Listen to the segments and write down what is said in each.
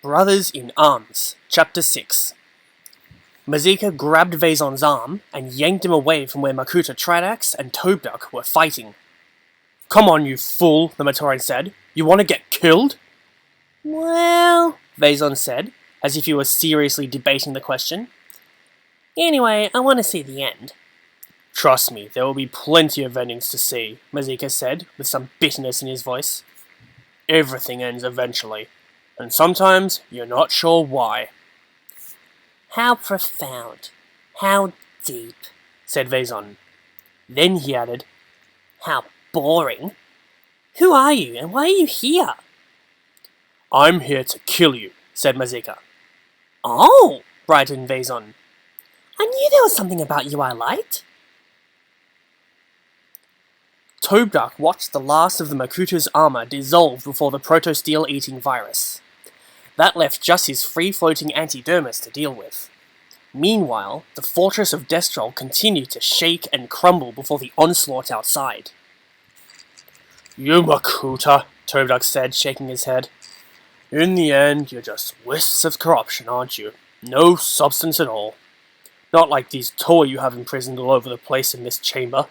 Brothers in Arms, Chapter 6. Mazika grabbed Vaison's arm and yanked him away from where Makuta Tridax and Toadduck were fighting. "Come on, you fool," the Matoran said. "You want to get killed?" "Well," Vaison said, as if he were seriously debating the question. "Anyway, I want to see the end." "Trust me, there will be plenty of endings to see," Mazika said, with some bitterness in his voice. "Everything ends eventually. And sometimes you're not sure why." "How profound. How deep," said Vaison. Then he added, "How boring. Who are you and why are you here?" "I'm here to kill you," said Mazika. "Oh," brightened Vaison. "I knew there was something about you I liked." Toadduck watched the last of the Makuta's armor dissolve before the protosteel-eating virus. That left just his free-floating antidermis to deal with. Meanwhile, the fortress of Destrol continued to shake and crumble before the onslaught outside. "You Makuta," Toadduck said, shaking his head. "In the end, you're just wisps of corruption, aren't you? No substance at all. Not like these Toa you have imprisoned all over the place in this chamber."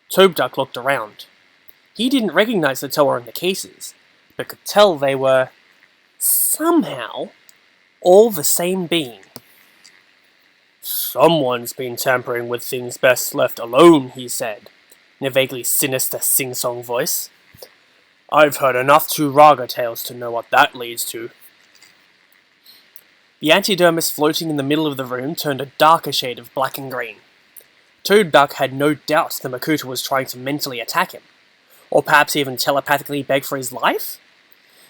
Toadduck looked around. He didn't recognize the Toa in the cases, but could tell they were, somehow, all the same being. "Someone's been tampering with things best left alone," he said, in a vaguely sinister sing-song voice. "I've heard enough Turaga tales to know what that leads to." The antidermis floating in the middle of the room turned a darker shade of black and green. Toadduck had no doubt the Makuta was trying to mentally attack him, or perhaps even telepathically beg for his life.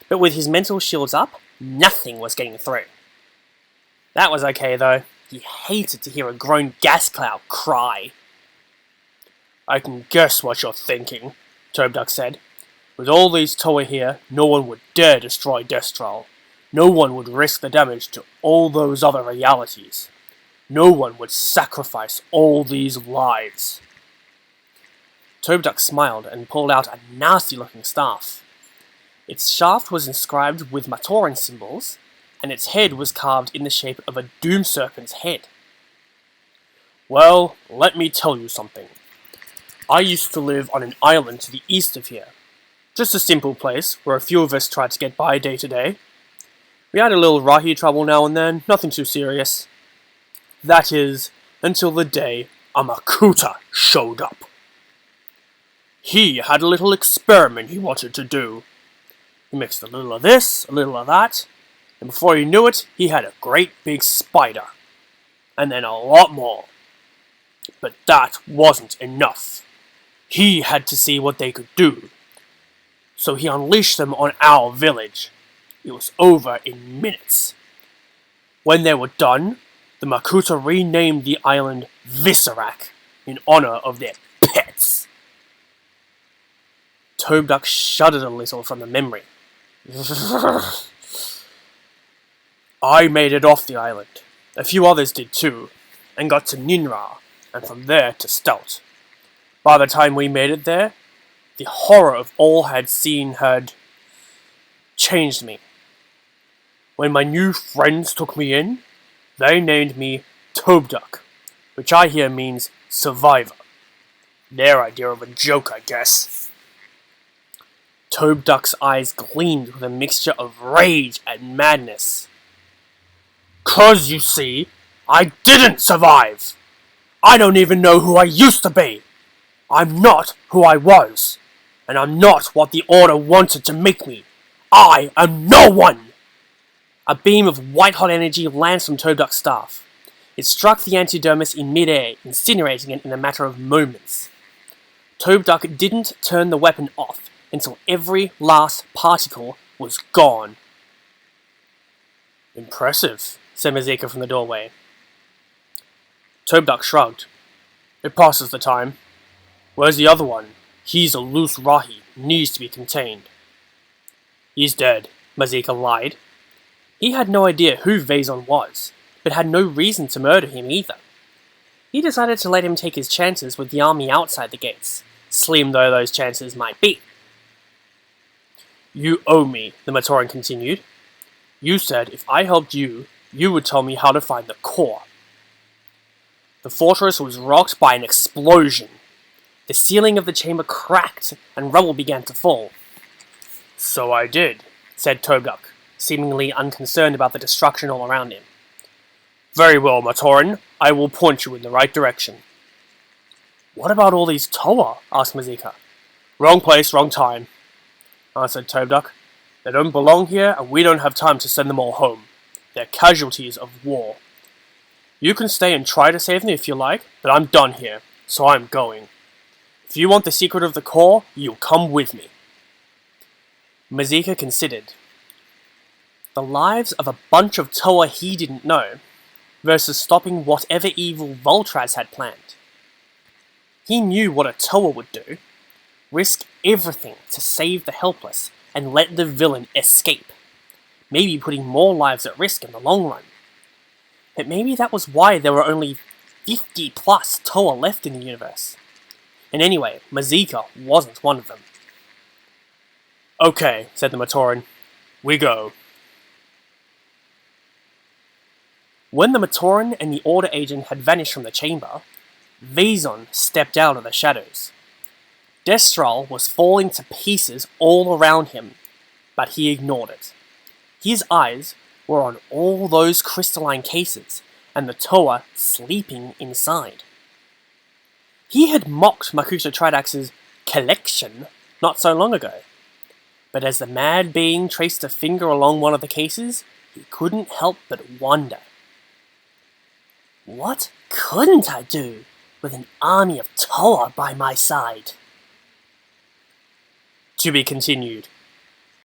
But with his mental shields up, nothing was getting through. That was okay though. He hated to hear a grown gas cloud cry. "I can guess what you're thinking," Toadduck said. "With all these Toa here, no one would dare destroy Destrol. No one would risk the damage to all those other realities. No one would sacrifice all these lives." Toadduck smiled and pulled out a nasty-looking staff. Its shaft was inscribed with Matoran symbols, and its head was carved in the shape of a doom serpent's head. "Well, let me tell you something. I used to live on an island to the east of here. Just a simple place where a few of us tried to get by day to day. We had a little Rahi trouble now and then, nothing too serious. That is, until the day a Makuta showed up. He had a little experiment he wanted to do. He mixed a little of this, a little of that, and before you knew it, he had a great big spider. And then a lot more. But that wasn't enough. He had to see what they could do. So he unleashed them on our village. It was over in minutes. When they were done, the Makuta renamed the island Viserak in honor of their pets." Toadduck shuddered a little from the memory. "I made it off the island. A few others did too, and got to Ninra, and from there to Stout. By the time we made it there, the horror of all had seen had changed me. When my new friends took me in, they named me Toadduck, which I hear means survivor. Their idea of a joke, I guess." Toadduck's eyes gleamed with a mixture of rage and madness. "'Cause, you see, I didn't survive! I don't even know who I used to be! I'm not who I was, and I'm not what the Order wanted to make me! I am no one!" A beam of white-hot energy lands from Toadduck's staff. It struck the antidermis in mid-air, incinerating it in a matter of moments. Toadduck didn't turn the weapon off until every last particle was gone. "Impressive," said Mazika from the doorway. Toadduck shrugged. "It passes the time. Where's the other one? He's a loose Rahi, needs to be contained." "He's dead," Mazika lied. He had no idea who Vaison was, but had no reason to murder him either. He decided to let him take his chances with the army outside the gates, slim though those chances might be. "You owe me," the Matoran continued. You said if I helped you, you would tell me how to find the core. The fortress was rocked by an explosion. The ceiling of the chamber cracked, and rubble began to fall. So I did, said Tobruk, seemingly unconcerned about the destruction all around him. Very well, Matoran. I will point you in the right direction. What about all these Toa? Asked Mazika. Wrong place, wrong time, answered Tobruk. They don't belong here, and we don't have time to send them all home. They're casualties of war. You can stay and try to save them if you like, but I'm done here, so I'm going. If you want the secret of the core, you'll come with me. Mazika considered. The lives of a bunch of Toa he didn't know, versus stopping whatever evil Voltraz had planned. He knew what a Toa would do. Risk everything to save the helpless and let the villain escape, maybe putting more lives at risk in the long run. But maybe that was why there were only 50 plus Toa left in the universe. And anyway, Mazika wasn't one of them. Okay, said the Matoran. We go. When the Matoran and the Order agent had vanished from the chamber, Vezon stepped out of the shadows. Destral was falling to pieces all around him, but he ignored it. His eyes were on all those crystalline cases and the Toa sleeping inside. He had mocked Makuta Tridax's collection not so long ago, but as the mad being traced a finger along one of the cases, he couldn't help but wonder. What couldn't I do with an army of Toa by my side? To be continued.